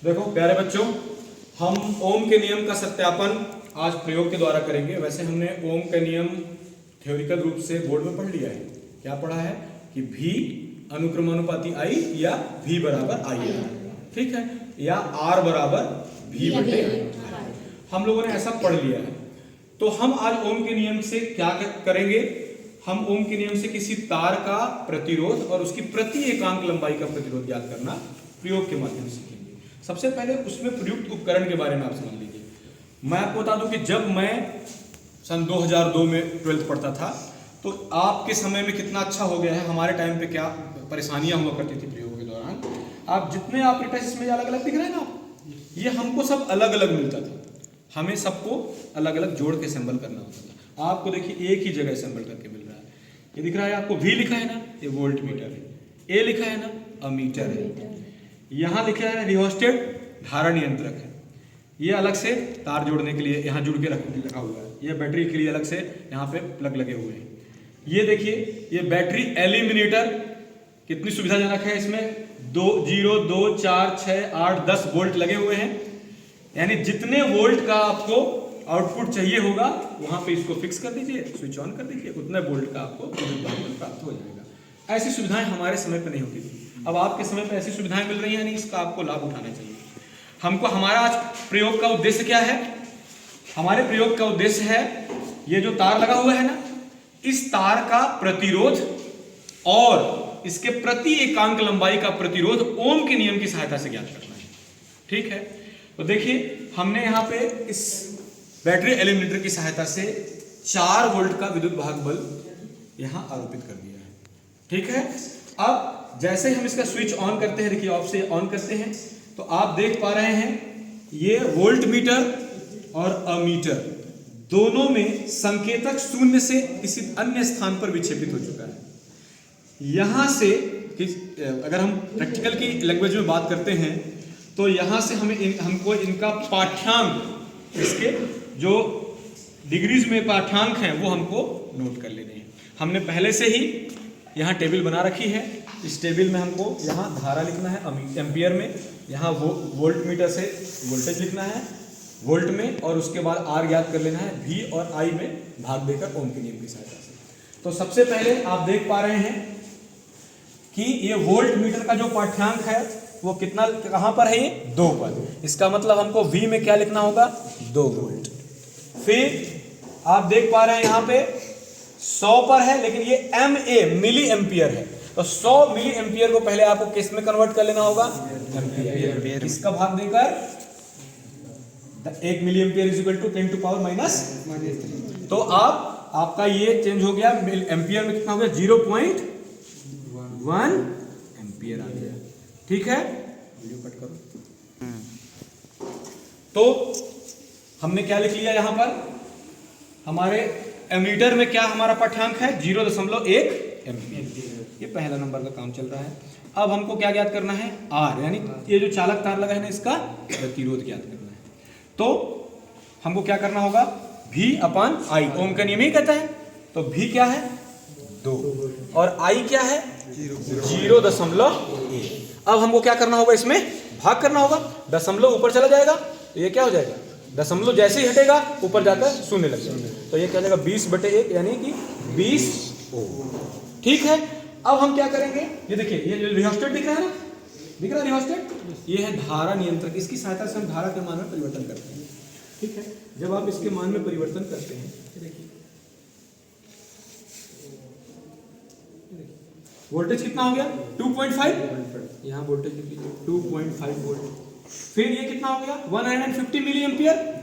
देखो प्यारे बच्चों, हम ओम के नियम का सत्यापन आज प्रयोग के द्वारा करेंगे। वैसे हमने ओम का नियम थ्योरिकल रूप से बोर्ड में पढ़ लिया है। क्या पढ़ा है कि V अनुक्रमानुपाती I या V बराबर I R, ठीक है, या R बराबर V बटे R, हम लोगों ने ऐसा पढ़ लिया है। तो हम आज ओम के नियम से क्या करेंगे, हम ओम के नियम से किसी तार का प्रतिरोध और उसकी प्रति एकांक लंबाई का प्रतिरोध ज्ञात करना प्रयोग के माध्यम से सीखेंगे। सबसे पहले उसमें प्रयुक्त उपकरण के बारे में आप समझ लीजिए। मैं आपको बता दूं कि जब मैं सन 2002 में 12th पढ़ता था तो आपके समय में कितना अच्छा हो गया है। हमारे टाइम पे क्या परेशानियां हुआ करती थी प्रयोग के दौरान। आप जितने ऑपरेटर्स इसमें अलग अलग दिख रहे हैं ना, ये हमको सब अलग अलग मिलता था। हमें सबको अलग अलग जोड़ के असेंबल करना होता था। आपको देखिए एक ही जगह असेंबल करके मिल रहा है। ये दिख रहा है आपको, V लिखा है ना, ये वोल्ट मीटर है। A लिखा है ना, अमीटर है। यहाँ लिखा है रिहोस्टेट, धारा नियंत्रक है। ये अलग से तार जोड़ने के लिए यहाँ जुड़ के रखा हुआ है। ये बैटरी के लिए अलग से यहाँ पे प्लग लगे हुए हैं। ये देखिए, ये बैटरी एलिमिनेटर कितनी सुविधाजनक है। इसमें 0, 2, 4, 6, 8, 10 वोल्ट लगे हुए हैं। यानी जितने वोल्ट का आपको आउटपुट चाहिए होगा वहां पे इसको फिक्स कर दीजिए, स्विच ऑन कर दीजिए, उतने वोल्ट का आपको प्राप्त हो जाएगा। ऐसी सुविधाएं हमारे समय पे नहीं होती थी। अब आपके समय पे ऐसी सुविधाएं मिल रही हैं, यानी इसका आपको लाभ उठाना चाहिए। हमको हमारा आज प्रयोग का उद्देश्य क्या है? हमारे प्रयोग का उद्देश्य है ये जो तार लगा हुआ है ना, इस तार का प्रतिरोध और इसके प्रति एकांक लंबाई का प्रतिरोध ओम के नियम की सहायता से ज्ञात करना है। ठीक है, तो देखिए हमने यहाँ पे इस बैटरी एलिमिनेटर की सहायता से 4 वोल्ट का विद्युत भाग बल यहाँ आरोपित कर दिया है। ठीक है, अब जैसे हम इसका स्विच ऑन करते हैं, देखिए ऑफ से ऑन करते हैं, तो आप देख पा रहे हैं ये वोल्ट मीटर और अमीटर दोनों में संकेतक शून्य से किसी अन्य स्थान पर विक्षेपित हो चुका है। यहां से अगर हम प्रैक्टिकल की लैंग्वेज में बात करते हैं तो यहां से हमको इनका पाठ्यांक, इसके जो डिग्रीज में पाठ्यांक हैं वो हमको नोट कर लेने हैं। हमने पहले से ही यहाँ टेबल बना रखी है। इस टेबल में हमको यहाँ धारा लिखना है एम्पियर में, यहाँ वोल्ट मीटर से वोल्टेज लिखना है वोल्ट में, और उसके बाद R ज्ञात कर लेना है V और I में भाग देकर ओम के नियम की सहायता से। तो सबसे पहले आप देख पा रहे हैं कि ये वोल्ट मीटर का जो पाठ्यांक है वो कितना, कहां पर है, ये 2 पर। इसका मतलब हमको V में क्या लिखना होगा, 2 वोल्ट। फिर आप देख पा रहे हैं यहाँ पे 100 पर है, लेकिन ये MA मिली एम्पियर है, तो 100 मिली एम्पियर को पहले आपको किस में कन्वर्ट कर लेना होगा, एम्पियर। इसका भाग देकर 1 milli ampere is equal to 10 to power -3। तो आपका ये चेंज हो गया, एम्पियर में कितना हो गया, 0.1 एम्पियर आ गया। ठीक है, वीडियो कट करो। तो हमने क्या लिख लिया यहाँ पर, हमारे एमीटर में क्या हमारा पाठ्यांक है, 0.1 एम्पियर। ये पहला नंबर का काम चल रहा है। अब हमको क्या ज्ञात करना है, R, यानी ये जो चालक तार लगा है ना, इसका प्रतिरोध ज्ञात करना है। तो हमको क्या करना होगा, V/I, ओम का नियम ही कहता है। तो V क्या है, 2, और I क्या है, 0.1। अब हमको क्या करना होगा, इसमें भाग करना होगा। दशमलव ऊपर चला जाएगा तो ये क्या हो जाएगा, दशमलव जैसे ही हटेगा ऊपर जाकर शून्य लग जाएगा, तो ये क्या हो जाएगा 20/1, यानी कि 20 ओम। ठीक है, अब हम क्या करेंगे, ये देखिए ये रिहोस्टेट दिख रहा है ना, दिख रहा है रिहोस्टेट, ये है धारा नियंत्रक। इसकी सहायता से हम धारा के मान में परिवर्तन करते हैं। ठीक है, जब आप इसके मान में परिवर्तन करते हैं, देखिए वोल्टेज कितना हो गया, 2.5, यहाँ वोल्टेज लिख लीजिए 2.5 वोल्ट। फिर ये कितना हो गया, 150 मिली एम्पियर।